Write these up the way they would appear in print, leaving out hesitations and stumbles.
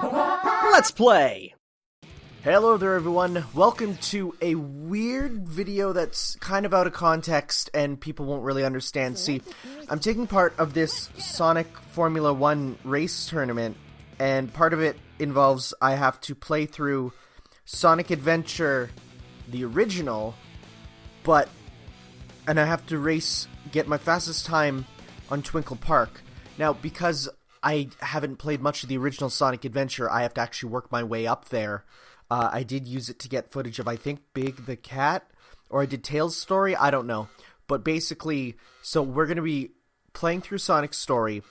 Let's play! Hello there everyone, welcome to a weird video that's kind of out of context and people won't really understand. See, I'm taking part of this Sonic Formula 1 race tournament, and part of it involves I have to play through Sonic Adventure, the original, and I have to get my fastest time on Twinkle Park. Now, because I haven't played much of the original Sonic Adventure, I have to actually work my way up there. I did use it to get footage of, I think, Big the Cat, or I did Tails' story, I don't know. But basically, so we're going to be playing through Sonic's story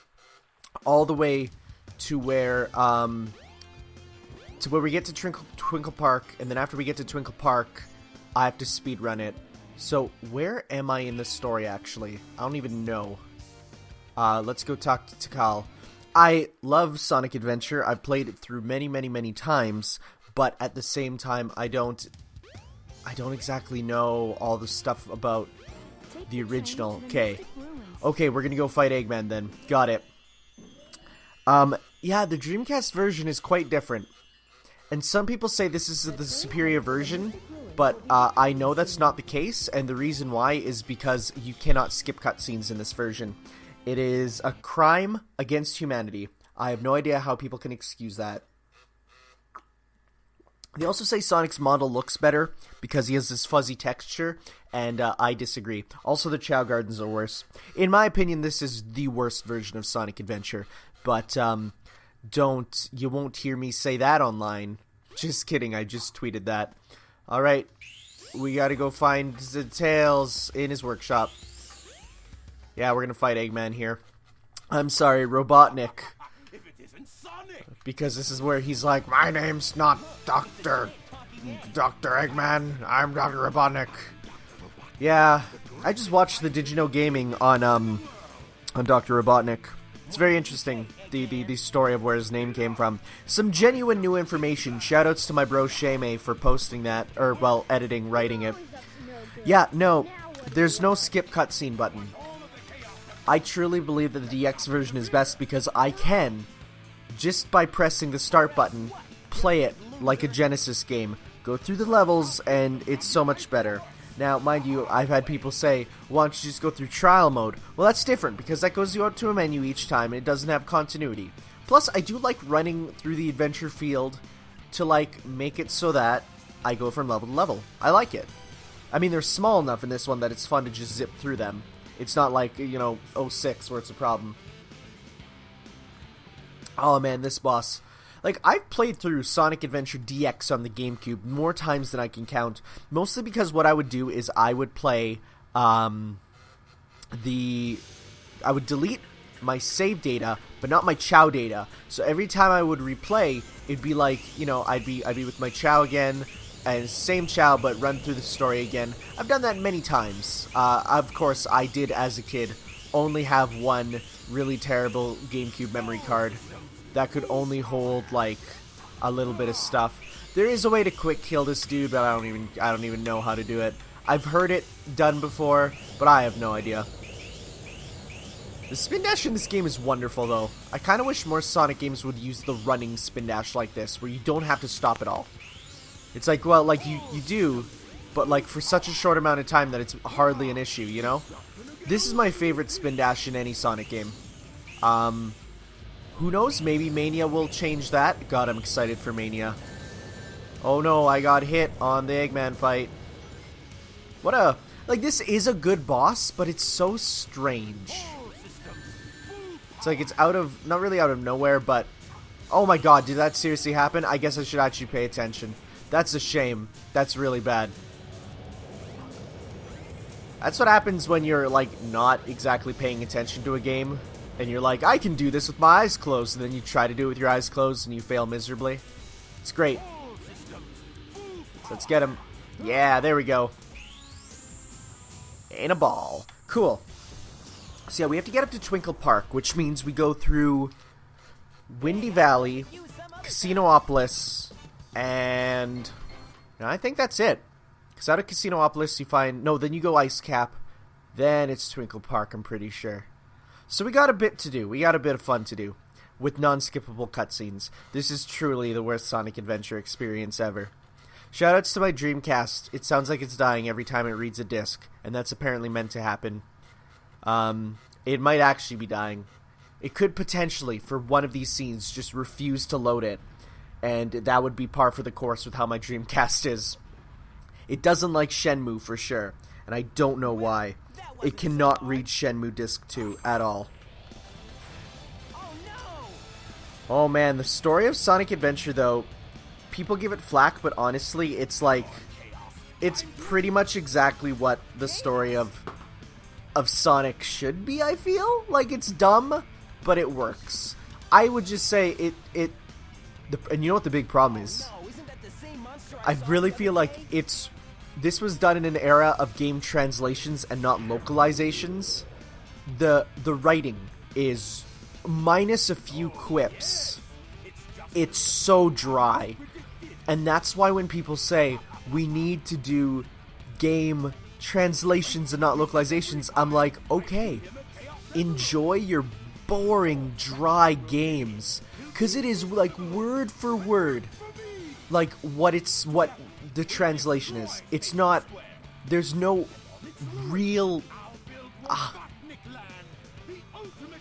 all the way to where we get to Twinkle Park, and then after we get to Twinkle Park, I have to speedrun it. So, where am I in the story, actually? I don't even know. Let's go talk to Takal. I love Sonic Adventure. I've played it through many, many, many times, but at the same time, I don't exactly know all the stuff about the original. Okay, we're gonna go fight Eggman then. Got it. Yeah, the Dreamcast version is quite different, and some people say this is the superior version, but I know that's not the case, and the reason why is because you cannot skip cutscenes in this version. It is a crime against humanity. I have no idea how people can excuse that. They also say Sonic's model looks better because he has this fuzzy texture, and I disagree. Also, the Chow Gardens are worse. In my opinion, this is the worst version of Sonic Adventure, but you won't hear me say that online. Just kidding, I just tweeted that. Alright, we gotta go find the Tails in his workshop. Yeah, we're gonna fight Eggman here. I'm sorry, Robotnik. Because this is where he's like, my name's not Dr. Eggman, I'm Dr. Robotnik. Yeah, I just watched the Did You Know Gaming on Dr. Robotnik. It's very interesting, the story of where his name came from. Some genuine new information. Shoutouts to my bro Shame for posting that, or, well, writing it. Yeah, no, there's no skip cutscene button. I truly believe that the DX version is best because I can, just by pressing the start button, play it like a Genesis game. Go through the levels, and it's so much better. Now, mind you, I've had people say, why don't you just go through trial mode? Well, that's different, because that goes you out to a menu each time, and it doesn't have continuity. Plus, I do like running through the adventure field to, like, make it so that I go from level to level. I like it. I mean, they're small enough in this one that it's fun to just zip through them. It's not like, 06 where it's a problem. Oh man, this boss. Like, I've played through Sonic Adventure DX on the GameCube more times than I can count. Mostly because what I would do is I would play, I would delete my save data, but not my Chow data. So every time I would replay, it'd be like, I'd be with my Chow again, and same Chow, but run through the story again. I've done that many times. Of course, I did, as a kid, only have one really terrible GameCube memory card that could only hold, like, a little bit of stuff. There is a way to quick kill this dude, but I don't even know how to do it. I've heard it done before, but I have no idea. The spin dash in this game is wonderful, though. I kind of wish more Sonic games would use the running spin dash like this, where you don't have to stop at all. It's like, well, like, you do, but, like, for such a short amount of time that it's hardly an issue, you know? This is my favorite spin dash in any Sonic game. Who knows? Maybe Mania will change that. God, I'm excited for Mania. Oh no, I got hit on the Eggman fight. Like, this is a good boss, but it's so strange. It's like, it's not really out of nowhere, but... Oh my god, did that seriously happen? I guess I should actually pay attention. That's a shame. That's really bad. That's what happens when you're, like, not exactly paying attention to a game. And you're like, I can do this with my eyes closed. And then you try to do it with your eyes closed and you fail miserably. It's great. So let's get him. Yeah, there we go. In a ball. Cool. So yeah, we have to get up to Twinkle Park, which means we go through Windy Valley, Casinoopolis, and I think that's it. Because out of Casinoopolis you find... No, then you go Ice Cap. Then it's Twinkle Park, I'm pretty sure. So we got a bit to do. We got a bit of fun to do. with non-skippable cutscenes. This is truly the worst Sonic Adventure experience ever. Shoutouts to my Dreamcast. It sounds like it's dying every time it reads a disc, and that's apparently meant to happen. It might actually be dying. It could potentially, for one of these scenes, just refuse to load it, and that would be par for the course with how my Dreamcast is. It doesn't like Shenmue for sure, and I don't know why. It cannot read Shenmue Disc 2 at all. Oh man, the story of Sonic Adventure though, people give it flack, but honestly, it's like, it's pretty much exactly what the story of Sonic should be, I feel. Like, it's dumb, but it works. I would just say and you know what the big problem is? I really feel like this was done in an era of game translations and not localizations. The writing is, minus a few quips, it's so dry. And that's why when people say, we need to do game translations and not localizations, I'm like, okay, enjoy your boring, dry games. Because it is, like, word for word, like, what the translation is. It's not, there's no real,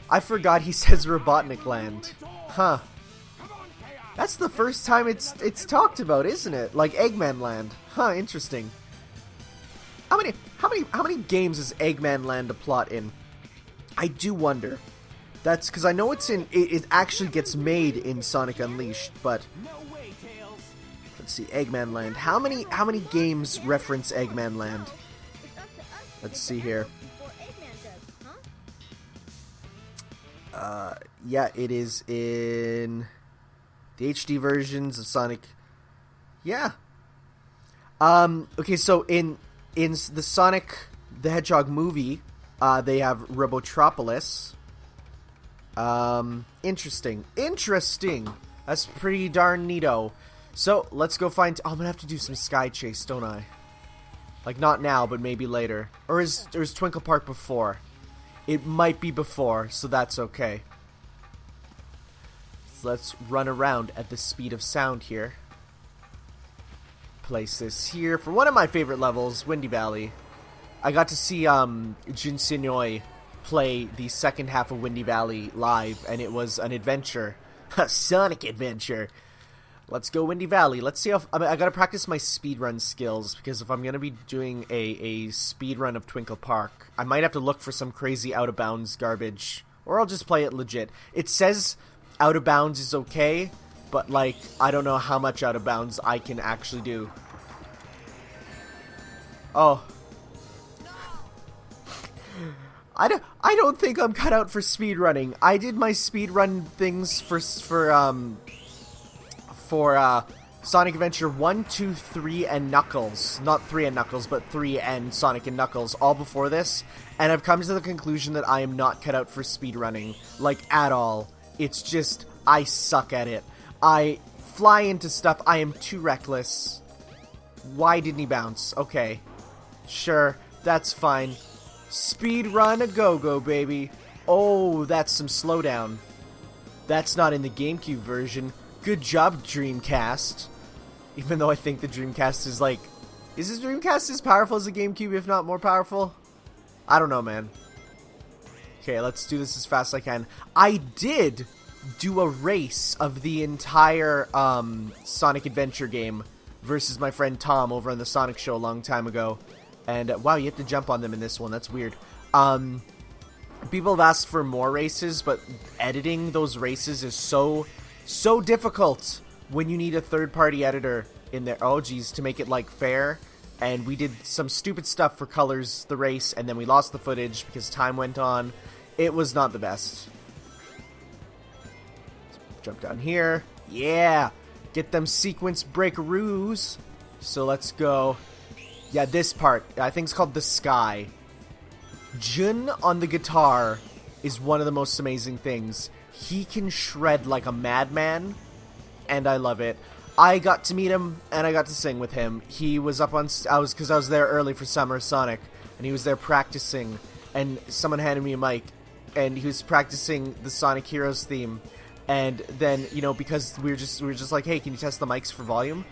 I forgot he says Robotnik Land. Huh. That's the first time it's talked about, isn't it? Like Eggman Land. Huh, interesting. How many games is Eggman Land a plot in? I do wonder. That's because I know it actually gets made in Sonic Unleashed, but let's see, Eggman Land. How many games reference Eggman Land? Let's see here. Yeah, it is in the HD versions of Sonic. Yeah. Okay, so in the Sonic the Hedgehog movie, they have Robotropolis. Interesting. That's pretty darn neato. So, let's go find... Oh, I'm gonna have to do some Sky Chase, don't I? Like, not now, but maybe later. Or is Twinkle Park before? It might be before, so that's okay. So let's run around at the speed of sound here. Place this here for one of my favorite levels, Windy Valley. I got to see Jun Sinoi play the second half of Windy Valley live, and it was an adventure. A Sonic adventure. Let's go Windy Valley. Let's see how... I gotta practice my speedrun skills, because if I'm gonna be doing a speedrun of Twinkle Park, I might have to look for some crazy out-of-bounds garbage. Or I'll just play it legit. It says out-of-bounds is okay, but, like, I don't know how much out-of-bounds I can actually do. Oh. I don't think I'm cut out for speedrunning. I did my speedrun things for Sonic Adventure 1, 2, 3, and Knuckles. Not 3 and Knuckles, but 3 and Sonic and Knuckles, all before this. And I've come to the conclusion that I am not cut out for speedrunning, like, at all. It's just, I suck at it. I fly into stuff, I am too reckless. Why didn't he bounce? Okay. Sure, that's fine. Speedrun a go-go, baby. Oh, that's some slowdown. That's not in the GameCube version. Good job, Dreamcast. Even though I think the Dreamcast is like... Is this Dreamcast as powerful as the GameCube, if not more powerful? I don't know, man. Okay, let's do this as fast as I can. I did do a race of the entire Sonic Adventure game versus my friend Tom over on the Sonic Show a long time ago. And, wow, you have to jump on them in this one. That's weird. People have asked for more races, but editing those races is so difficult when you need a third-party editor in there. Oh, geez, to make it, like, fair. And we did some stupid stuff for Colors, the race, and then we lost the footage because time went on. It was not the best. Let's jump down here. Yeah! Get them sequence breakaroos. So let's go. Yeah, this part. I think it's called The Sky. Jun on the guitar is one of the most amazing things. He can shred like a madman, and I love it. I got to meet him, and I got to sing with him. He was up on... Because I was there early for Summer Sonic, and he was there practicing, and someone handed me a mic, and he was practicing the Sonic Heroes theme, And then, you know, because we were just like, hey, can you test the mics for volume?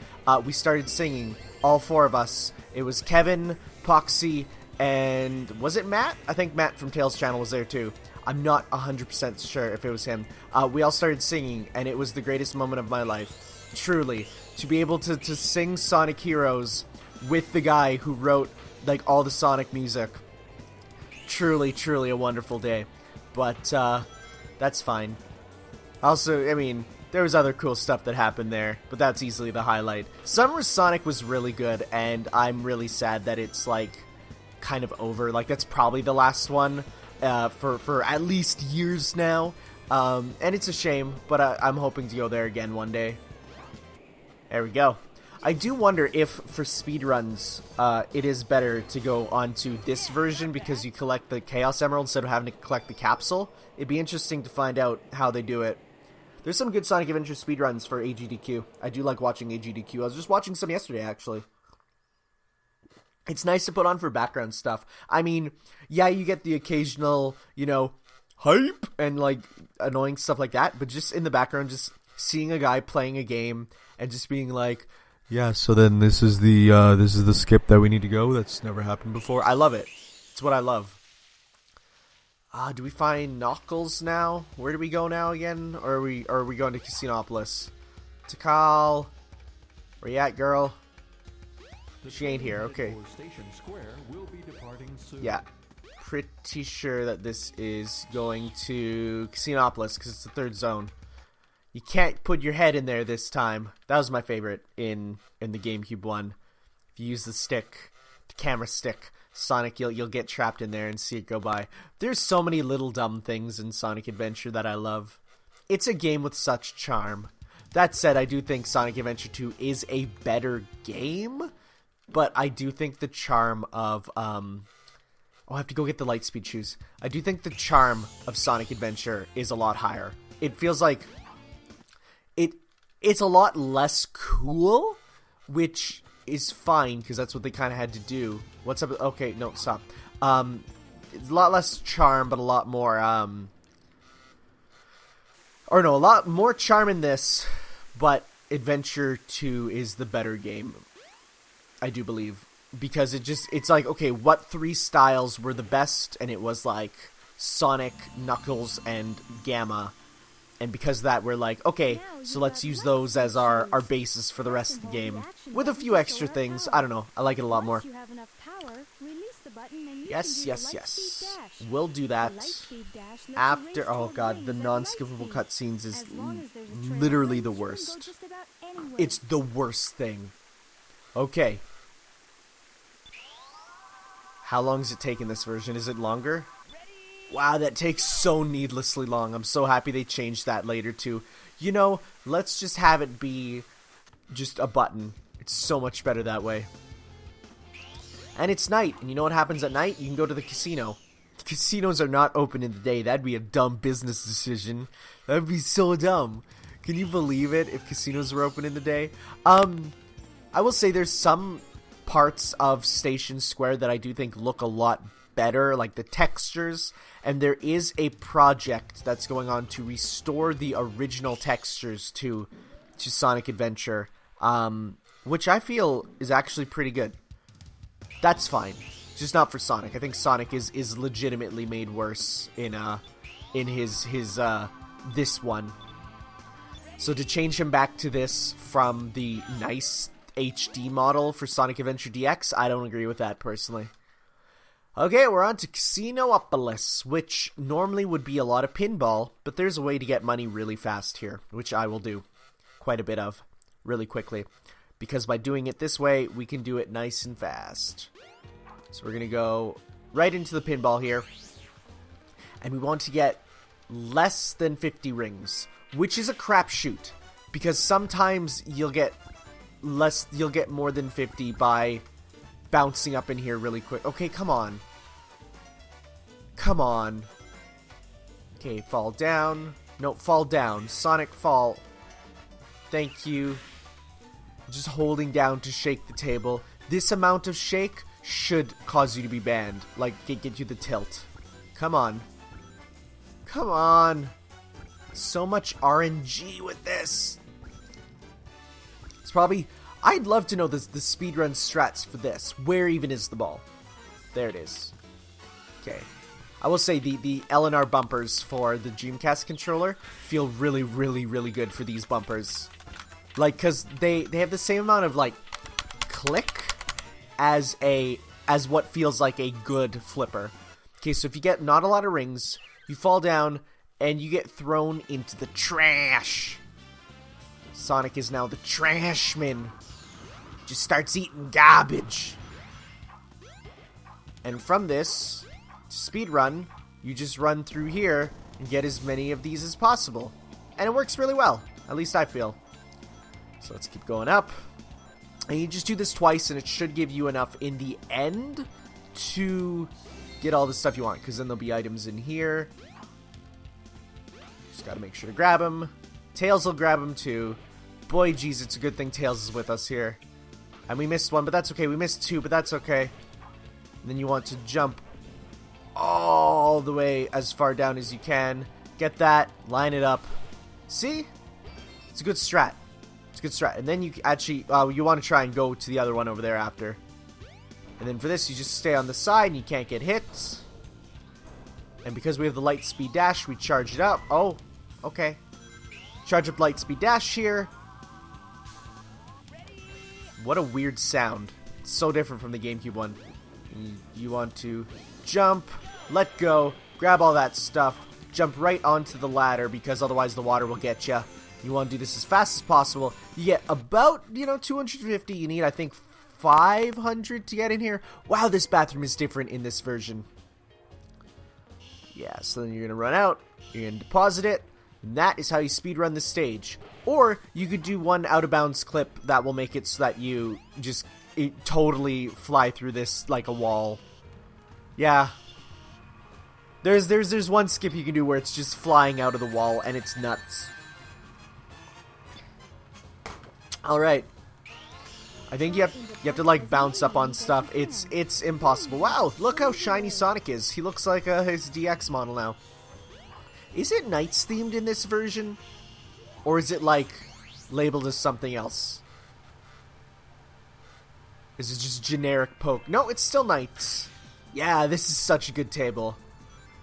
We started singing, all 4 of us. It was Kevin, Poxy, and was it Matt? I think Matt from Tails channel was there too. I'm not 100% sure if it was him. We all started singing, and it was the greatest moment of my life. Truly. To be able to sing Sonic Heroes with the guy who wrote, like, all the Sonic music. Truly, truly a wonderful day. But, that's fine. Also, I mean, there was other cool stuff that happened there, but that's easily the highlight. Summer Sonic was really good, and I'm really sad that it's, like, kind of over. Like, that's probably the last one for at least years now. And it's a shame, but I'm hoping to go there again one day. There we go. I do wonder if, for speedruns, it is better to go onto this version because you collect the Chaos Emerald instead of having to collect the capsule. It'd be interesting to find out how they do it. There's some good Sonic Adventure speedruns for AGDQ. I do like watching AGDQ. I was just watching some yesterday, actually. It's nice to put on for background stuff. I mean, yeah, you get the occasional, you know, hype and, like, annoying stuff like that, but just in the background, just seeing a guy playing a game and just being like, yeah, so then this is the skip that we need to go. That's never happened before. I love it. It's what I love. Do we find Knuckles now? Where do we go now again? Or are we going to Casinopolis? Takal, where you at, girl? She ain't here. Okay. Yeah, pretty sure that this is going to Casinopolis because it's the 3rd zone. You can't put your head in there this time. That was my favorite in the GameCube one. If you use the stick, the camera stick, Sonic, you'll get trapped in there and see it go by. There's so many little dumb things in Sonic Adventure that I love. It's a game with such charm. That said, I do think Sonic Adventure 2 is a better game, but I do think the charm of oh, I have to go get the Lightspeed shoes. I do think the charm of Sonic Adventure is a lot higher. It feels like it's a lot less cool, which is fine because that's what they kind of had to do. What's up? Okay, no, stop. It's a lot less charm, but a lot more or no, a lot more charm in this, but Adventure 2 is the better game, I do believe, because it's like, okay, what 3 styles were the best? And it was like Sonic, Knuckles, and Gamma. And because of that, we're like, okay, so let's use those as our basis for the rest of the game. With a few extra things. I don't know. I like it a lot more. Yes. We'll do that after... Oh, God. The non-skippable cutscenes is literally the worst. It's the worst thing. Okay. How long does it take in this version? Is it longer? Wow, that takes so needlessly long. I'm so happy they changed that later, too. You know, let's just have it be just a button. It's so much better that way. And it's night, and you know what happens at night? You can go to the casino. Casinos are not open in the day. That'd be a dumb business decision. That'd be so dumb. Can you believe it if casinos were open in the day? I will say there's some parts of Station Square that I do think look a lot better, like the textures, and there is a project that's going on to restore the original textures to Sonic Adventure, which I feel is actually pretty good. That's fine, just not for Sonic. I think Sonic is legitimately made worse in his this one. So to change him back to this from the nice HD model for Sonic Adventure DX, I don't agree with that personally. Okay, we're on to Casinopolis, which normally would be a lot of pinball, but there's a way to get money really fast here, which I will do quite a bit of really quickly. Because by doing it this way, we can do it nice and fast. So we're going to go right into the pinball here. And we want to get less than 50 rings, which is a crapshoot. Because sometimes you'll get more than 50 by bouncing up in here really quick. Okay, come on. Come on. Okay, fall down. No, fall down. Sonic fall. Thank you. Just holding down to shake the table. This amount of shake should cause you to be banned. Like, get you the tilt. Come on. Come on. So much RNG with this. It's probably... I'd love to know the speedrun strats for this. Where even is the ball? There it is. Okay. I will say the L&R bumpers for the Dreamcast controller feel really, really, really good for these bumpers. Like, because they have the same amount of, like, click as what feels like a good flipper. Okay, so if you get not a lot of rings, you fall down, and you get thrown into the trash. Sonic is now the trashman. Just starts eating garbage. And from this, to speedrun, you just run through here and get as many of these as possible. And it works really well. At least I feel. So let's keep going up. And you just do this twice, and it should give you enough in the end to get all the stuff you want. Because then there'll be items in here. Just gotta make sure to grab them. Tails will grab them too. Boy, geez, it's a good thing Tails is with us here. And we missed one, but that's okay. We missed two, but that's okay. And then you want to jump all the way as far down as you can. Get that. Line it up. See? It's a good strat. It's a good strat. And then you actually, you want to try and go to the other one over there after. And then for this, you just stay on the side and you can't get hit. And because we have the light speed dash, we charge it up. Oh, okay. Charge up light speed dash here. What a weird sound. It's so different from the GameCube one. You want to jump, let go, grab all that stuff, jump right onto the ladder because otherwise the water will get you. You want to do this as fast as possible. You get about, 250. You need, I think, 500 to get in here. Wow, this bathroom is different in this version. Yeah, so then you're going to run out. You're going to deposit it. And that is how you speedrun the stage. Or you could do one out-of-bounds clip that will make it so that you just totally fly through this like a wall. Yeah. There's one skip you can do where it's just flying out of the wall, and it's nuts. Alright. I think you have to like bounce up on stuff. It's impossible. Wow, look how shiny Sonic is. He looks like his DX model now. Is it Knights themed in this version? Or is it like labeled as something else? Is it just generic poke? No, it's still Knights. Yeah, this is such a good table.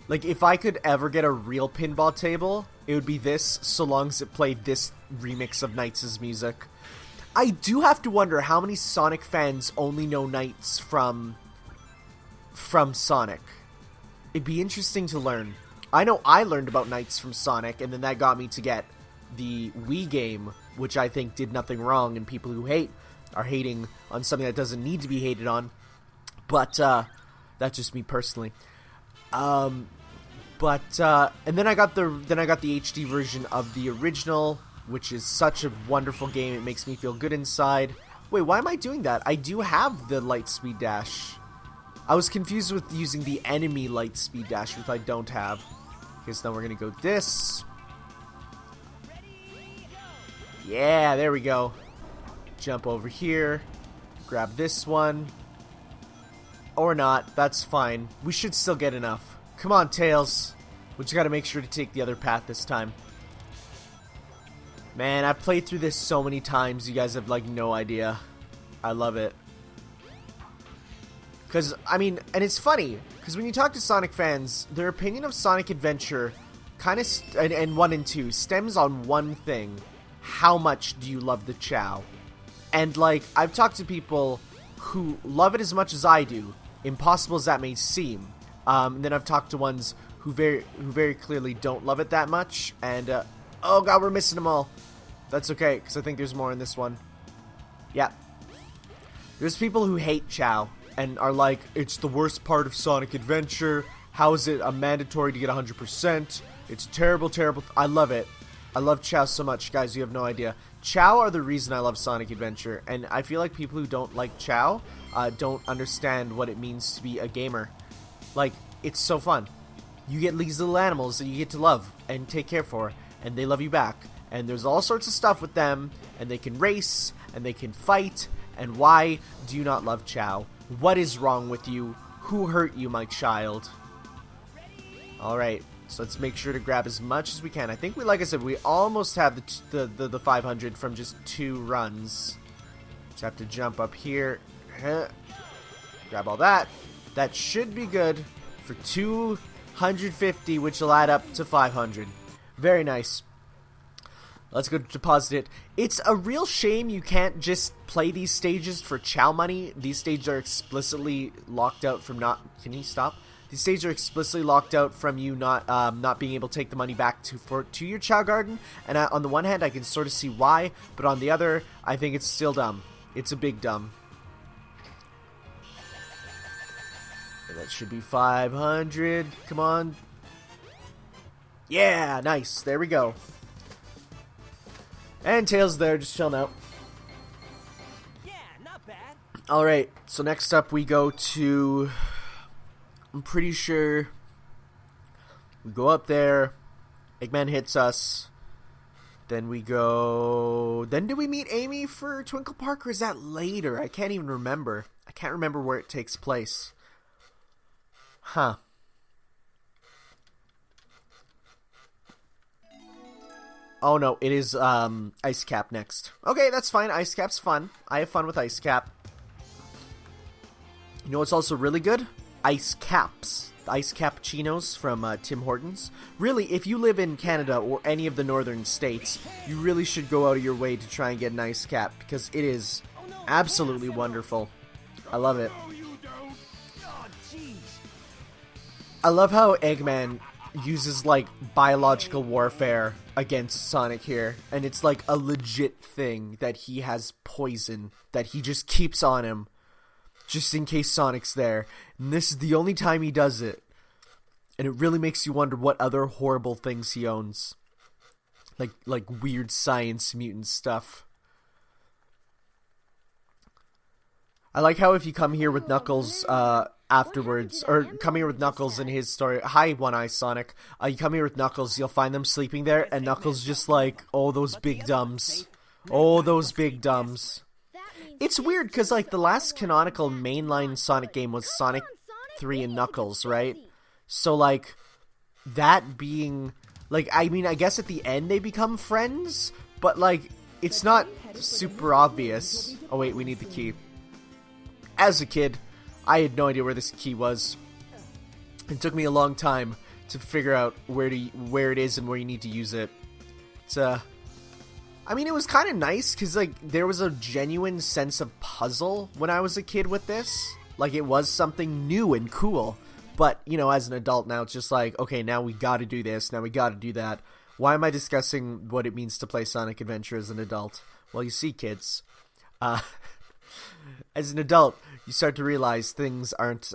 Like, if I could ever get a real pinball table, it would be this, so long as it played this remix of Knights' music. I do have to wonder how many Sonic fans only know Knights from Sonic. It'd be interesting to learn. I know I learned about Knights from Sonic, and then that got me to get the Wii game, which I think did nothing wrong, and people who hate are hating on something that doesn't need to be hated on. But that's just me personally. And then I got the HD version of the original, which is such a wonderful game. It makes me feel good inside. Wait, why am I doing that? I do have the light speed dash. I was confused with using the enemy light speed dash, which I don't have. Okay, so then we're gonna go this. Yeah, there we go. Jump over here. Grab this one. Or not, that's fine. We should still get enough. Come on, Tails. We just gotta make sure to take the other path this time. Man, I've played through this so many times, you guys have like no idea. I love it. Because, I mean, and it's funny, because when you talk to Sonic fans, their opinion of Sonic Adventure kind of, and 1 and 2, stems on one thing. How much do you love the Chow? And, like, I've talked to people who love it as much as I do, impossible as that may seem. And then I've talked to ones who very clearly don't love it that much, and, oh god, we're missing them all. That's okay, because I think there's more in this one. Yeah. There's people who hate Chow, and are like, it's the worst part of Sonic Adventure. How is it mandatory to get 100%? It's terrible, terrible. I love it. I love Chow so much, guys, you have no idea. Chow are the reason I love Sonic Adventure, and I feel like people who don't like Chow don't understand what it means to be a gamer. Like, it's so fun. You get these little animals that you get to love and take care for, and they love you back. And there's all sorts of stuff with them, and they can race, and they can fight, and why do you not love Chow? What is wrong with you? Who hurt you, my child? Alright, So let's make sure to grab as much as we can. I think like I said, we almost have the 500 from just 2 runs. Just have to jump up here. Grab all that. That should be good for 250, which will add up to 500. Very nice. Let's go deposit it. It's a real shame you can't just play these stages for chow money. These stages are explicitly locked out from not... Can you stop? These stages are explicitly locked out from you not being able to take the money back to your chow garden. And on the one hand, I can sort of see why, but on the other, I think it's still dumb. It's a big dumb. And that should be 500. Come on. Yeah, nice. There we go. And Tails there, just chilling out. Yeah, not bad. Alright, so next up we go to... I'm pretty sure... We go up there. Eggman hits us. Then we go... Then do we meet Amy for Twinkle Park, or is that later? I can't even remember. I can't remember where it takes place. Huh. Oh no, it is Ice Cap next. Okay, that's fine. Ice Cap's fun. I have fun with Ice Cap. You know what's also really good? Ice Caps. Ice Cappuccinos from Tim Hortons. Really, if you live in Canada or any of the northern states, you really should go out of your way to try and get an Ice Cap, because it is absolutely wonderful. I love it. I love how Eggman uses, like, biological warfare against Sonic here, and it's like a legit thing that he has poison that he just keeps on him just in case Sonic's there, and this is the only time he does it, and it really makes you wonder what other horrible things he owns, like weird science mutant stuff. I like how if you come here with Knuckles afterwards, or come here with Knuckles in his story, hi One Eye Sonic, you come here with Knuckles, you'll find them sleeping there, and Knuckles just like, oh those big dumbs, oh those big dumbs. It's weird because like the last canonical mainline Sonic game was Sonic 3 and Knuckles, right? So like that being like, I mean, I guess at the end they become friends, but like it's not super obvious. Oh wait, we need the key. As a kid, I had no idea where this key was. It took me a long time to figure out where it is and where you need to use it. It's I mean, it was kind of nice because like there was a genuine sense of puzzle when I was a kid with this. Like it was something new and cool. But, you know, as an adult now, it's just like, okay, now we gotta do this, now we gotta do that. Why am I discussing what it means to play Sonic Adventure as an adult? Well, you see, kids, as an adult, you start to realize things aren't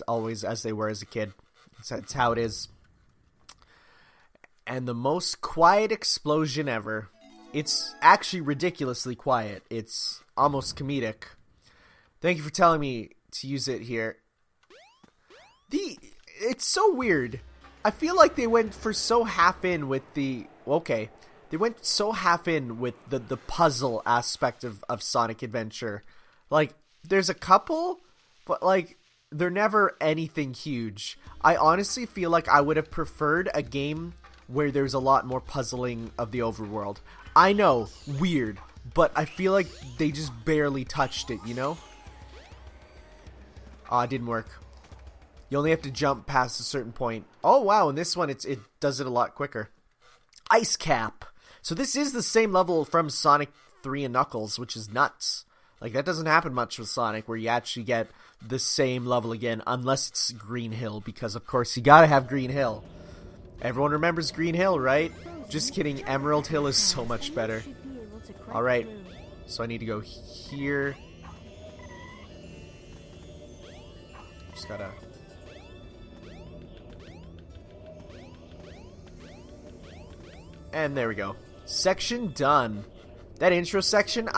always as they were as a kid. It's how it is. And the most quiet explosion ever. It's actually ridiculously quiet. It's almost comedic. Thank you for telling me to use it here. It's so weird. I feel like they went for so half in with the... Okay. They went so half in with the puzzle aspect of Sonic Adventure. Like, there's a couple, but like, they're never anything huge. I honestly feel like I would have preferred a game where there's a lot more puzzling of the overworld. I know, weird, but I feel like they just barely touched it, you know? Ah, it didn't work. You only have to jump past a certain point. Oh wow, in this one it does it a lot quicker. Ice Cap. So this is the same level from Sonic 3 and Knuckles, which is nuts. Like, that doesn't happen much with Sonic, where you actually get the same level again, unless it's Green Hill, because of course you gotta have Green Hill. Everyone remembers Green Hill, right? Just kidding, Emerald Hill is so much better. Alright, so I need to go here. Just gotta... And there we go. Section done. That intro section,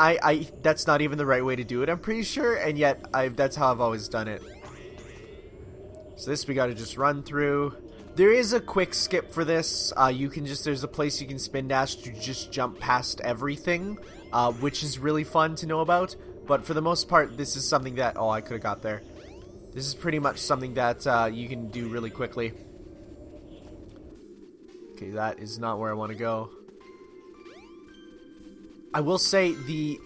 that's not even the right way to do it, I'm pretty sure, and yet that's how I've always done it. So this we gotta just run through. There is a quick skip for this. There's a place you can spin dash to just jump past everything, which is really fun to know about. But for the most part, this is something that, oh, I could have got there. This is pretty much something that you can do really quickly. Okay, that is not where I want to go. I will say the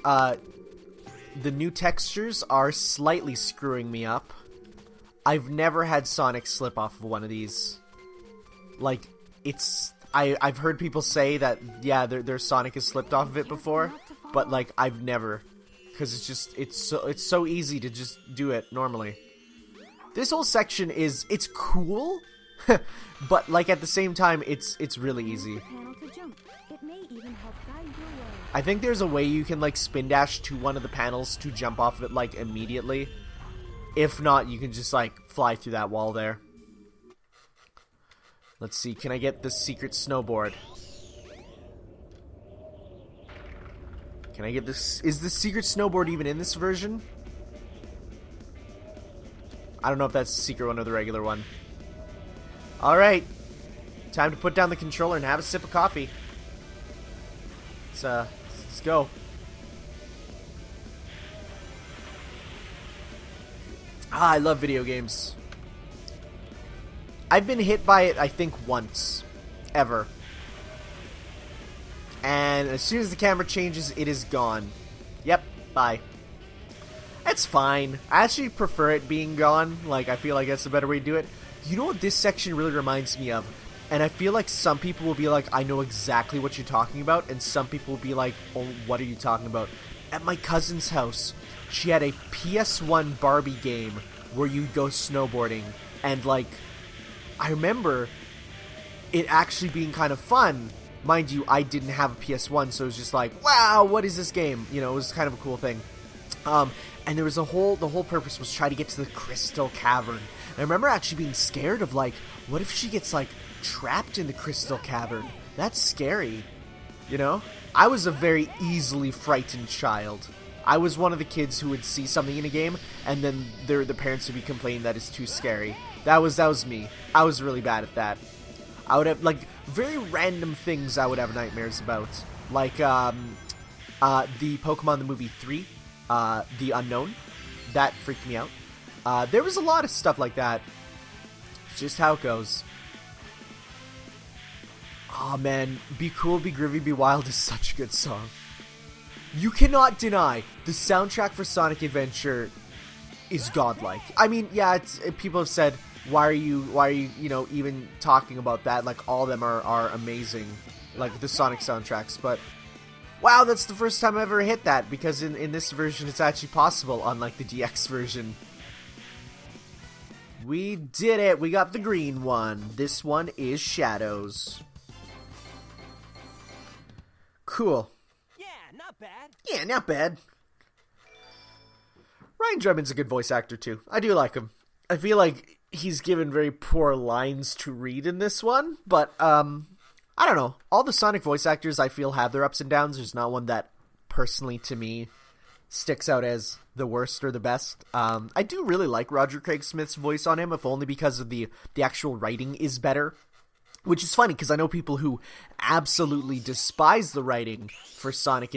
new textures are slightly screwing me up. I've never had Sonic slip off of one of these. Like, I've heard people say that, yeah, their Sonic has slipped off of it before, but, like, I've never. Because it's so easy to just do it normally. This whole section it's cool, but, like, at the same time, it's really easy. I think there's a way you can, like, spin dash to one of the panels to jump off of it, like, immediately. If not, you can just, like, fly through that wall there. Let's see, can I get the secret snowboard? Can I get this? Is the secret snowboard even in this version? I don't know if that's the secret one or the regular one. Alright. Time to put down the controller and have a sip of coffee. Let's go. I love video games. I've been hit by it, I think, once. Ever. And as soon as the camera changes, it is gone. Yep, bye. That's fine. I actually prefer it being gone. Like, I feel like that's a better way to do it. You know what this section really reminds me of? And I feel like some people will be like, I know exactly what you're talking about. And some people will be like, oh, what are you talking about? At my cousin's house, she had a PS1 Barbie game where you go snowboarding. And, like, I remember it actually being kind of fun. Mind you, I didn't have a PS1, so it was just like, wow, what is this game? You know, it was kind of a cool thing. And there was the whole purpose was try to get to the Crystal Cavern. And I remember actually being scared of, like, what if she gets, like, trapped in the Crystal Cavern? That's scary, you know? I was a very easily frightened child. I was one of the kids who would see something in a game, and then the parents would be complaining that it's too scary. That was me. I was really bad at that. I would have, like, very random things I would have nightmares about. Like, the Pokemon the Movie 3, The Unknown. That freaked me out. There was a lot of stuff like that. It's just how it goes. Oh man, Be Cool, Be Groovy, Be Wild is such a good song. You cannot deny the soundtrack for Sonic Adventure is godlike. I mean, yeah, people have said, why are you, you know, even talking about that? Like, all of them are amazing, like the Sonic soundtracks. But wow, that's the first time I ever hit that, because in this version it's actually possible, unlike the DX version. We did it. We got the green one. This one is Shadows. Cool. Yeah, not bad. Yeah, not bad. Ryan Drummond's a good voice actor too. I do like him. I feel like he's given very poor lines to read in this one, but I don't know. All the Sonic voice actors I feel have their ups and downs. There's not one that personally to me sticks out as the worst or the best. I do really like Roger Craig Smith's voice on him, if only because of the actual writing is better. Which is funny, because I know people who absolutely despise the writing for Sonic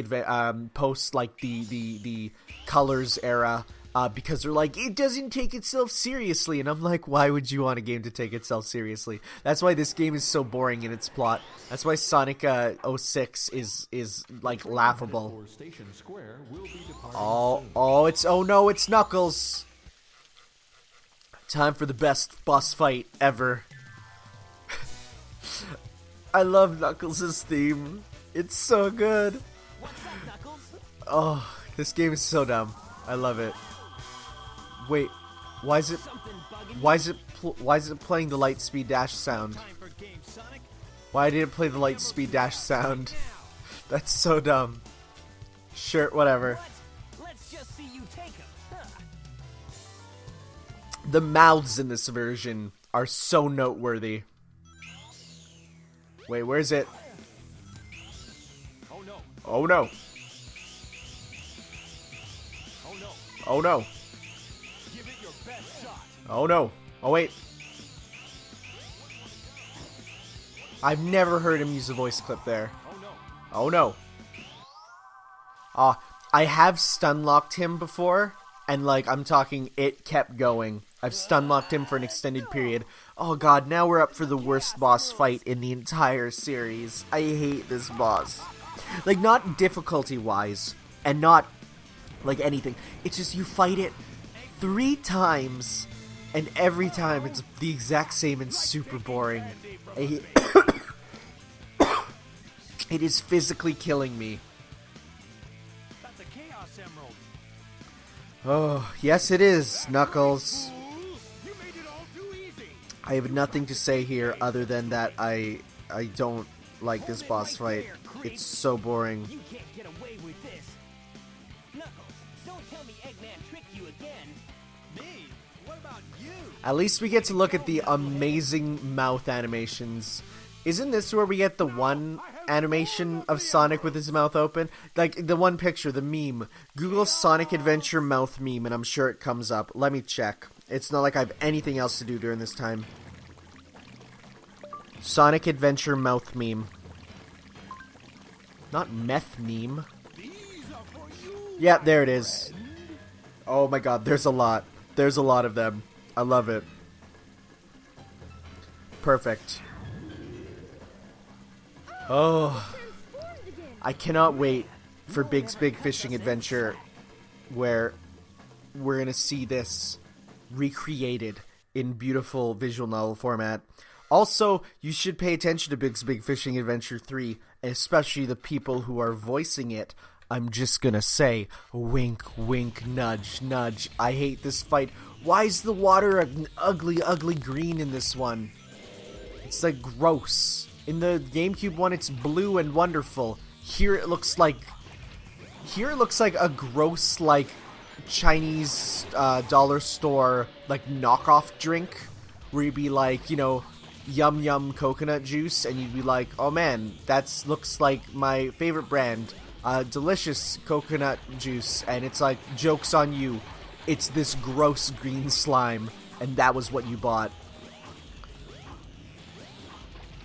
post, like, the Colors era, because they're like, it doesn't take itself seriously. And I'm like, why would you want a game to take itself seriously? That's why this game is so boring in its plot. That's why Sonic 06 is like, laughable. Oh no, it's Knuckles. Time for the best boss fight ever. I love Knuckles' theme. It's so good. What's up, Knuckles? Oh, this game is so dumb. I love it. Wait, why is it playing the Lightspeed Dash sound? Time for game, Sonic. Why did it play the Lightspeed Dash sound? That's so dumb. Sure, whatever. Let's just see you take him. Huh. The mouths in this version are so noteworthy. Wait, where is it? Oh no. Oh no. Oh no. Oh no. Give it your best shot. Oh no. Oh wait. I've never heard him use a voice clip there. Oh no. Oh no. I have stun locked him before, and like I'm talking, it kept going. I've stun locked him for an extended period. Oh god, now we're up for the worst boss fight in the entire series. I hate this boss. Like, not difficulty-wise, and not, like, anything. It's just you fight it 3 times, and every time it's the exact same and super boring. It is physically killing me. That's a Chaos Emerald. Oh, yes it is, Knuckles. You made it all too easy. I have nothing to say here other than that I don't like this boss fight. It's so boring. You can't get away with this. Knuckles, don't tell me Eggman tricked you again. Me? What about you? At least we get to look at the amazing mouth animations. Isn't this where we get the one animation of Sonic with his mouth open? Like, the one picture, the meme. Google Sonic Adventure mouth meme, and I'm sure it comes up. Let me check. It's not like I have anything else to do during this time. Sonic Adventure mouth meme. Not meth meme. Yeah, there it is. Oh my god, there's a lot. There's a lot of them. I love it. Perfect. Oh, I cannot wait for Big's Big Fishing Adventure, where we're gonna see this recreated in beautiful visual novel format. Also, you should pay attention to Big's Big Fishing Adventure 3, especially the people who are voicing it. I'm just gonna say, wink, wink, nudge, nudge. I hate this fight. Why is the water an ugly, ugly green in this one? It's like gross. In the GameCube one, it's blue and wonderful. Here it looks like a gross, like, Chinese dollar store, like, knockoff drink, where you'd be like, you know, yum yum coconut juice, and you'd be like, oh man, that looks like my favorite brand, delicious coconut juice, and it's like, joke's on you, it's this gross green slime, and that was what you bought.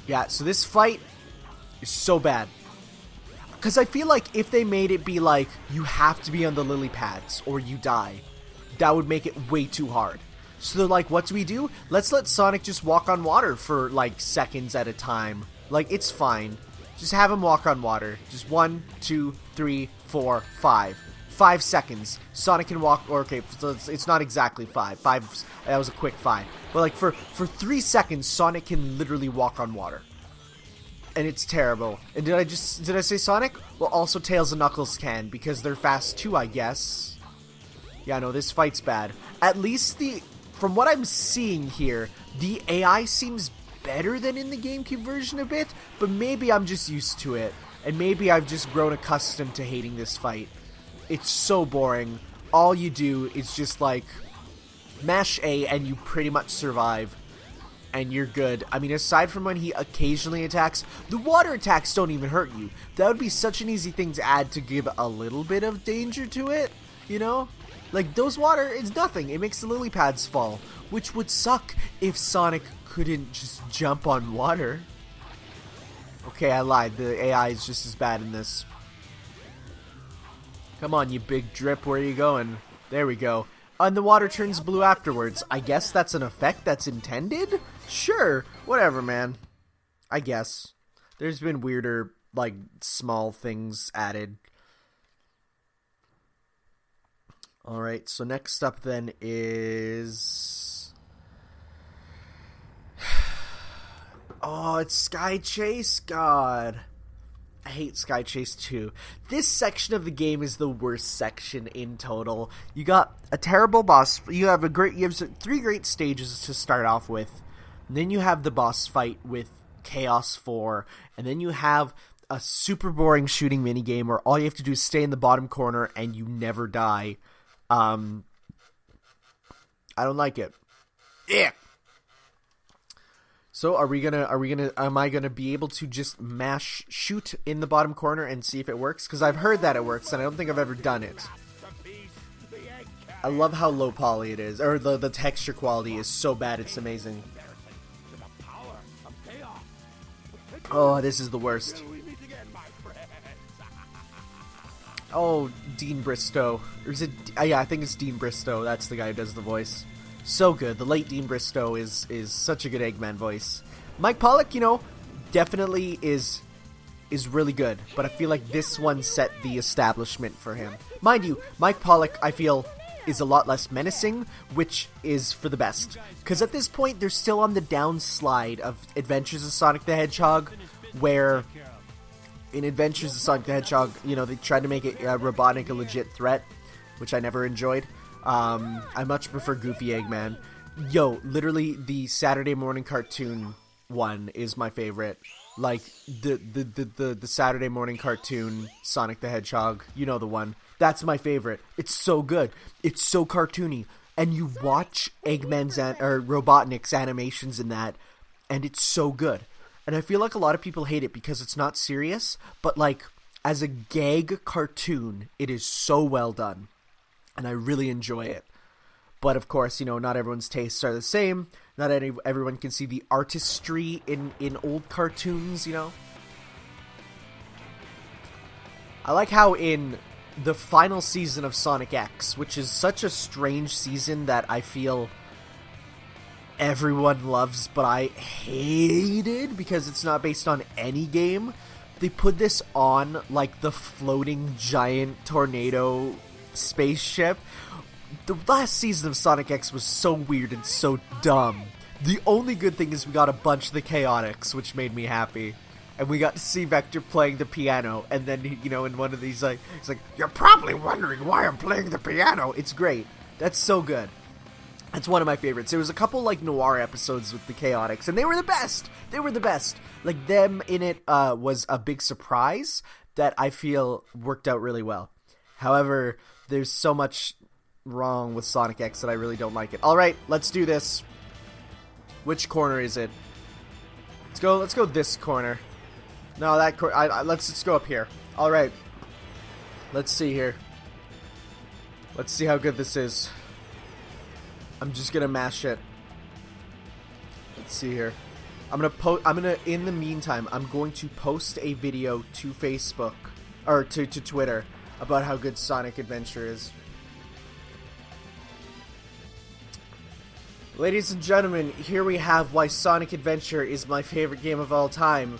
Yeah, so this fight is so bad. Because I feel like if they made it be like, you have to be on the lily pads or you die, that would make it way too hard. So they're like, what do we do? Let's let Sonic just walk on water for like seconds at a time. Like, it's fine. Just have him walk on water. Just 1, 2, 3, 4, 5. 5 seconds. Sonic can walk, or okay, so it's not exactly 5. 5, that was a quick 5. But like for 3 seconds, Sonic can literally walk on water. And it's terrible. And did I say Sonic? Well, also Tails and Knuckles can, because they're fast too, I guess. Yeah, no, this fight's bad. At least from what I'm seeing here, the AI seems better than in the GameCube version a bit, but maybe I'm just used to it. And maybe I've just grown accustomed to hating this fight. It's so boring. All you do is just like mash A and you pretty much survive. And you're good. I mean, aside from when he occasionally attacks, the water attacks don't even hurt you. That would be such an easy thing to add to give a little bit of danger to it, you know? Like, those water is nothing. It makes the lily pads fall, which would suck if Sonic couldn't just jump on water. Okay, I lied. The AI is just as bad in this. Come on, you big drip. Where are you going? There we go. And the water turns blue afterwards. I guess that's an effect that's intended? Sure. Whatever, man. I guess. There's been weirder, like, small things added. Alright, so next up then is... Oh, it's Sky Chase? God. I hate Sky Chase 2. This section of the game is the worst section in total. You got a terrible boss. You have 3 great stages to start off with. And then you have the boss fight with Chaos 4. And then you have a super boring shooting minigame where all you have to do is stay in the bottom corner and you never die. I don't like it. Yeah. So am I gonna be able to just shoot in the bottom corner and see if it works? Because I've heard that it works, and I don't think I've ever done it. I love how low poly it is, or the texture quality is so bad, it's amazing. Oh, this is the worst. Oh, Dean Bristow. Or is it? Yeah, I think it's Dean Bristow. That's the guy who does the voice. So good. The late Dean Bristow is such a good Eggman voice. Mike Pollock, definitely is really good, but I feel like this one set the establishment for him. Mind you, Mike Pollock, I feel, is a lot less menacing, which is for the best. Because at this point, they're still on the downslide of Adventures of Sonic the Hedgehog, where in Adventures of Sonic the Hedgehog, they tried to make it Robotnik a legit threat, which I never enjoyed. I much prefer Goofy Eggman. Literally, the Saturday morning cartoon one is my favorite. Like, the Saturday morning cartoon Sonic the Hedgehog, the one. That's my favorite. It's so good. It's so cartoony. And you watch Eggman's or Robotnik's animations in that, and it's so good. And I feel like a lot of people hate it because it's not serious, but like, as a gag cartoon, it is so well done. And I really enjoy it. But of course, not everyone's tastes are the same. Not everyone can see the artistry in old cartoons, I like how in the final season of Sonic X, which is such a strange season that I feel everyone loves, but I hated because it's not based on any game, they put this on like the floating giant tornado spaceship. The last season of Sonic X was so weird and so dumb. The only good thing is we got a bunch of the Chaotix, which made me happy. And we got to see Vector playing the piano, and then, in one of these, he's like, "You're probably wondering why I'm playing the piano." It's great. That's so good. That's one of my favorites. There was a couple, noir episodes with the Chaotix, and they were the best! They were the best! Like, them in it was a big surprise that I feel worked out really well. However, there's so much wrong with Sonic X that I really don't like it. Alright, let's do this. Which corner is it? Let's go this corner. No, that corner. Let's just go up here. Alright. Let's see here. Let's see how good this is. I'm just gonna mash it. Let's see here. in the meantime, I'm going to post a video to Facebook, or to Twitter, about how good Sonic Adventure is. Ladies and gentlemen, here we have why Sonic Adventure is my favorite game of all time.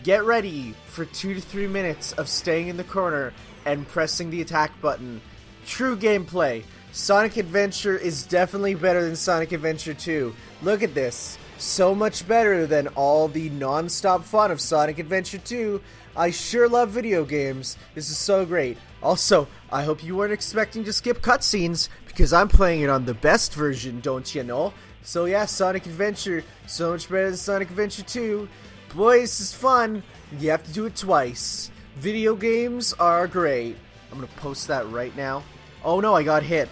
Get ready for 2 to 3 minutes of staying in the corner and pressing the attack button. True gameplay. Sonic Adventure is definitely better than Sonic Adventure 2. Look at this. So much better than all the non-stop fun of Sonic Adventure 2. I sure love video games. This is so great. Also, I hope you weren't expecting to skip cutscenes, because I'm playing it on the best version, don't you know? So yeah, Sonic Adventure, so much better than Sonic Adventure 2. Boy, this is fun. You have to do it twice. Video games are great. I'm gonna post that right now. Oh no, I got hit.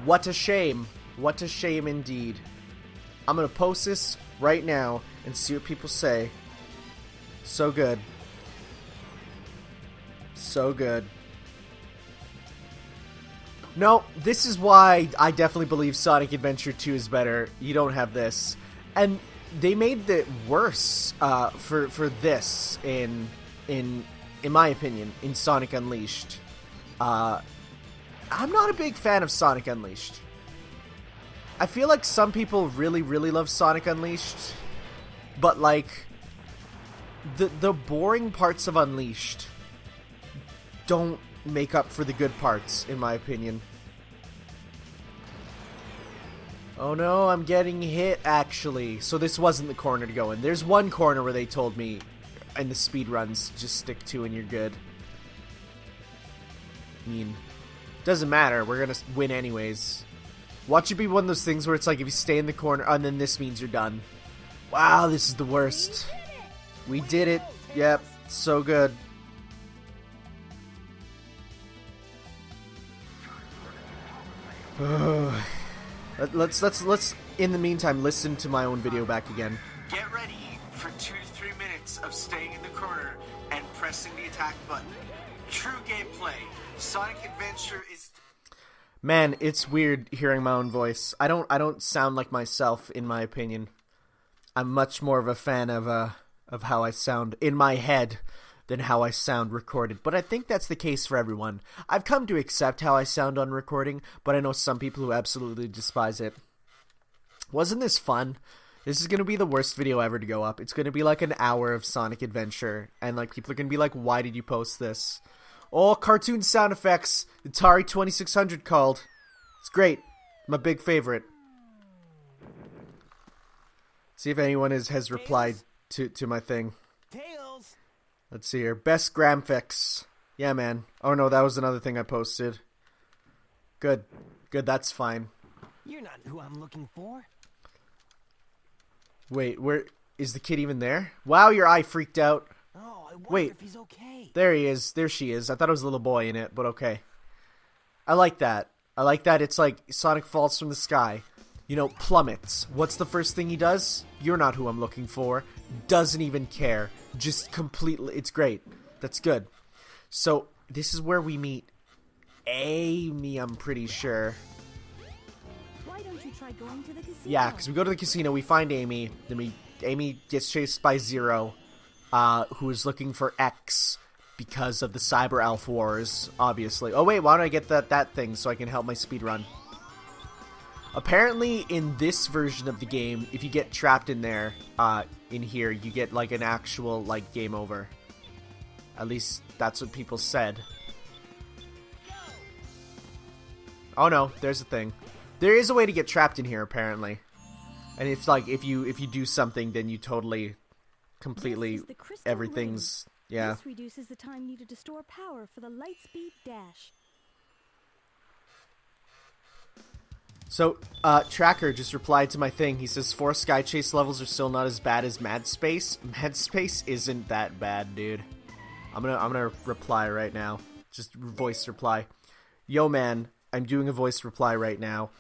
What a shame. What a shame indeed. I'm gonna post this right now and see what people say. So good. So good. No, this is why I definitely believe Sonic Adventure 2 is better. You don't have this. And they made it worse for this in my opinion, in Sonic Unleashed. I'm not a big fan of Sonic Unleashed. I feel like some people really, really love Sonic Unleashed, but like the boring parts of Unleashed don't make up for the good parts, in my opinion. Oh no, I'm getting hit, actually. So this wasn't the corner to go in. There's one corner where they told me in the speedruns, just stick to and you're good. I mean, doesn't matter. We're gonna win anyways. Watch it be one of those things where it's like if you stay in the corner, and then this means you're done. Wow, this is the worst. We did it. Yep, so good. Let's in the meantime listen to my own video back again. Get ready for 2 to 3 minutes of staying in the corner and pressing the attack button. True gameplay. Sonic Adventure is... Man, it's weird hearing my own voice. I don't sound like myself, in my opinion. I'm much more of a fan of how I sound in my head than how I sound recorded, but I think that's the case for everyone. I've come to accept how I sound on recording, but I know some people who absolutely despise it. Wasn't this fun? This is going to be the worst video ever to go up. It's going to be like an hour of Sonic Adventure, and like people are going to be like, why did you post this? Oh, cartoon sound effects. Atari 2600 called. It's great. My big favorite. See if anyone has replied to my thing. Tails. Let's see here. Best graphics. Yeah, man. Oh no, that was another thing I posted. Good. Good, that's fine. You're not who I'm looking for. Wait, where is the kid even there? Wow, your eye freaked out. Oh, I wonder Wait. if he's okay. There he is. There she is. I thought it was a little boy in it, but okay. I like that. I like that it's like Sonic falls from the sky. You know, plummets. What's the first thing he does? You're not who I'm looking for. Doesn't even care. Just completely... It's great. That's good. So, this is where we meet Amy, I'm pretty sure. Why don't you try going to the casino? Yeah, because we go to the casino, we find Amy, then Amy gets chased by Zero, who is looking for X because of the Cyber Elf Wars, obviously. Oh wait, why don't I get that thing so I can help my speedrun? Apparently, in this version of the game, if you get trapped in there, in here, you get like an actual, like, game over. At least, that's what people said. Oh no, there's a thing. There is a way to get trapped in here, apparently. And it's like, if you do something, then you totally, completely, This is the crystal everything's, yeah. This reduces the time needed to store power for the Lightspeed Dash. So, Tracker just replied to my thing. He says, 4 Sky Chase levels are still not as bad as Mad Space. Mad Space isn't that bad, dude. I'm gonna reply right now. Just voice reply. Yo, man, I'm doing a voice reply right now.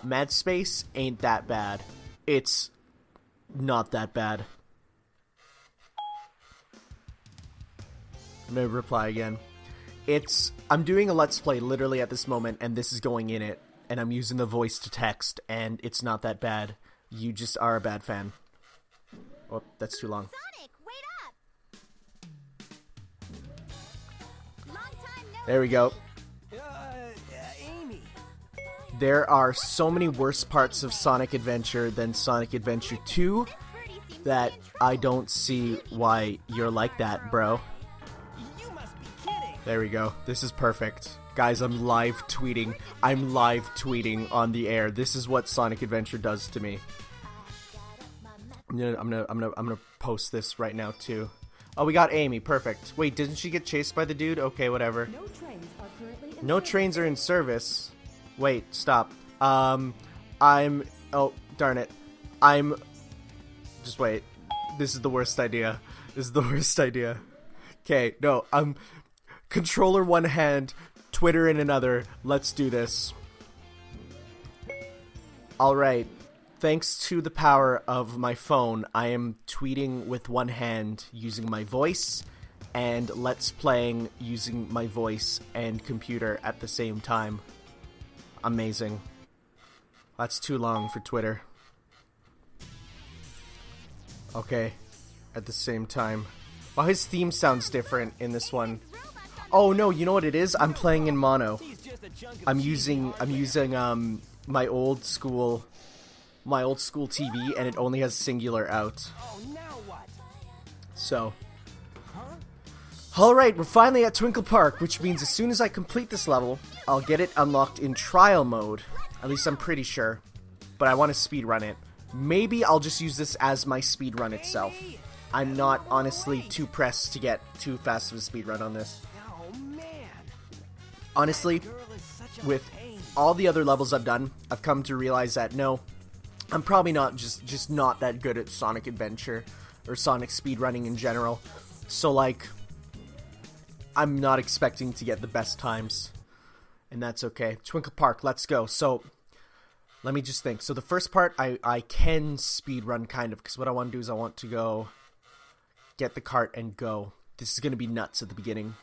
Mad Space ain't that bad. It's not that bad. I'm gonna reply again. I'm doing a Let's Play literally at this moment, and this is going in it. And I'm using the voice to text, and it's not that bad. You just are a bad fan. Oh, that's too long. Sonic, wait up! Long time no There we go. Amy. There are so many worse parts of Sonic Adventure than Sonic Adventure 2 that I don't see why you're like that, bro. You must be kidding. There we go. This is perfect. Guys, I'm live tweeting. I'm live tweeting on the air. This is what Sonic Adventure does to me. I'm gonna post this right now too. Oh, we got Amy. Perfect. Wait, didn't she get chased by the dude? Okay, whatever. No trains are currently in No service. trains are in service. Wait, stop. Oh, darn it. Just wait. This is the worst idea. This is the worst idea. Okay, no, controller one hand, Twitter in another. Let's do this. Alright. Thanks to the power of my phone, I am tweeting with one hand using my voice, and Let's Playing using my voice and computer at the same time. Amazing. That's too long for Twitter. Okay. At the same time. Well, his theme sounds different in this one. Oh no, you know what it is? I'm playing in mono. He's just a chunk of I'm cheese using my old school TV, and it only has singular out. Oh, now what? So, alright, we're finally at Twinkle Park, which means as soon as I complete this level, I'll get it unlocked in trial mode. At least I'm pretty sure. But I want to speedrun it. Maybe I'll just use this as my speedrun itself. I'm not honestly too pressed to get too fast of a speedrun on this. Oh, man. Honestly, Girl is such a with pain. all the other levels I've done, I've come to realize that no, I'm probably not just not that good at Sonic Adventure or Sonic speedrunning in general. So like, I'm not expecting to get the best times, and that's okay. Twinkle Park, let's go. So let me just think. So the first part I can speedrun kind of, because what I want to do is I want to go get the cart and go. This is going to be nuts at the beginning.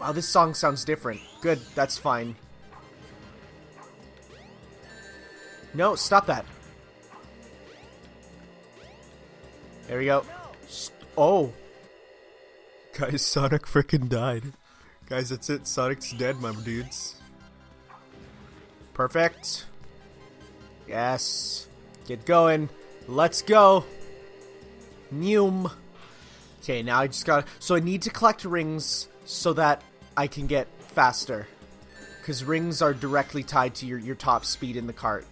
Wow, this song sounds different. Good, that's fine. No, stop that. There we go. Oh. Guys, Sonic frickin' died. Guys, that's it. Sonic's dead, my dudes. Perfect. Yes. Get going. Let's go. Neum. Okay, now I just got... So I need to collect rings so that I can get faster. Because rings are directly tied to your top speed in the cart.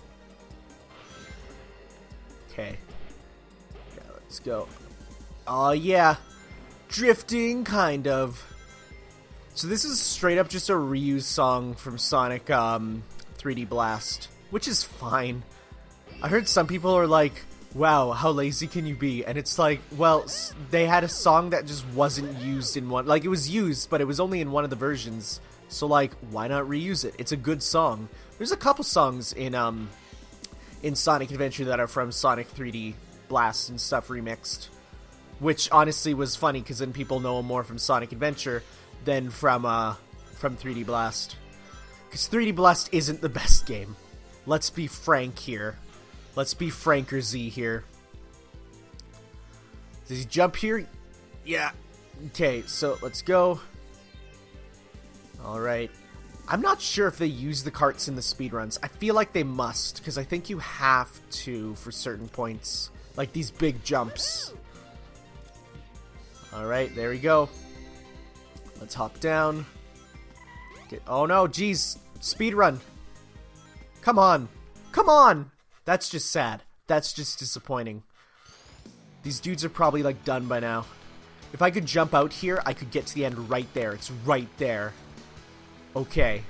Okay. Yeah, let's go. Oh, yeah. Drifting, kind of. So this is straight up just a reused song from Sonic 3D Blast. Which is fine. I heard some people are like, wow, how lazy can you be? And it's like, well, they had a song that just wasn't used in one. Like, it was used, but it was only in one of the versions. So, like, why not reuse it? It's a good song. There's a couple songs in Sonic Adventure that are from Sonic 3D Blast and stuff remixed. Which, honestly, was funny, because then people know more from Sonic Adventure than from 3D Blast. Because 3D Blast isn't the best game. Let's be frank here. Let's be Franker Z here. Does he jump here? Yeah. Okay, so let's go. Alright. I'm not sure if they use the carts in the speedruns. I feel like they must, because I think you have to for certain points. Like these big jumps. Alright, there we go. Let's hop down. Oh no, geez. Speedrun. Come on. Come on! That's just sad. That's just disappointing. These dudes are probably, like, done by now. If I could jump out here, I could get to the end right there. It's right there. Okay.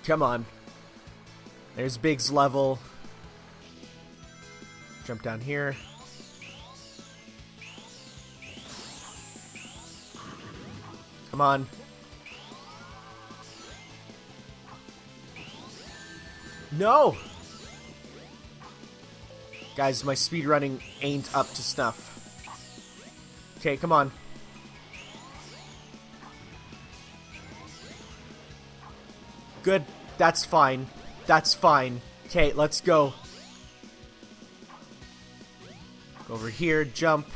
Come on. There's Big's level. Jump down here. Come on. No! Guys, my speedrunning ain't up to snuff. Okay, come on. Good. That's fine. That's fine. Okay, let's go. Go over here, jump.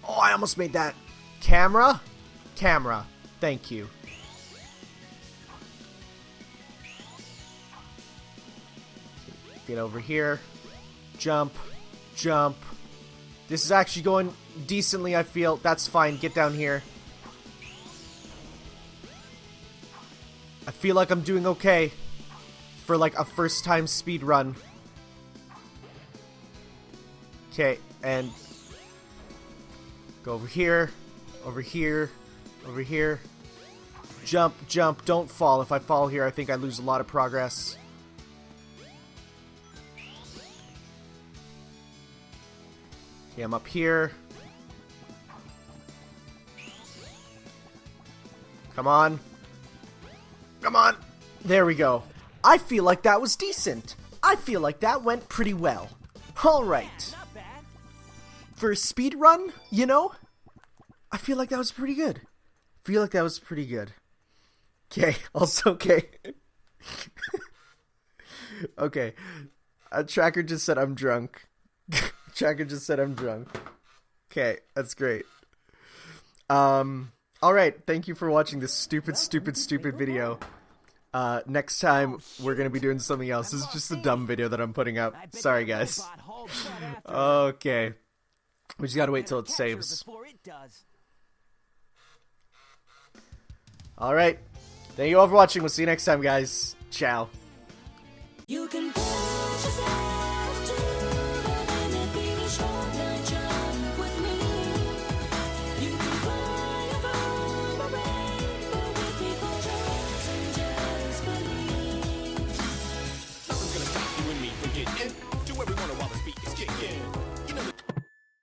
Oh, I almost made that. Camera? Camera. Thank you. Get over here. Jump. Jump. This is actually going decently, I feel. That's fine. Get down here. I feel like I'm doing okay for like a first time speed run. Okay, and go over here, over here, over here. Jump, jump, don't fall. If I fall here, I think I lose a lot of progress. Okay, I'm up here. Come on. Come on. There we go. I feel like that was decent. I feel like that went pretty well. Alright. Not bad. For a speed run, you know, I feel like that was pretty good. Feel like that was pretty good. Okay, also okay. Okay. Tracker just said I'm drunk. Tracker just said I'm drunk. Okay, that's great. Alright, thank you for watching this stupid video. Next time, we're gonna be doing something else. This is just a dumb video that I'm putting up. Sorry, guys. Okay. We just gotta wait till it saves. Alright. Thank you all for watching. We'll see you next time, guys. Ciao. You can push yourself to the limit, be strong and jump with me. You can fly above the rainbow with me, close your eyes and just believe. Nothing's gonna stop you and me from getting into every one while this beat is kicking.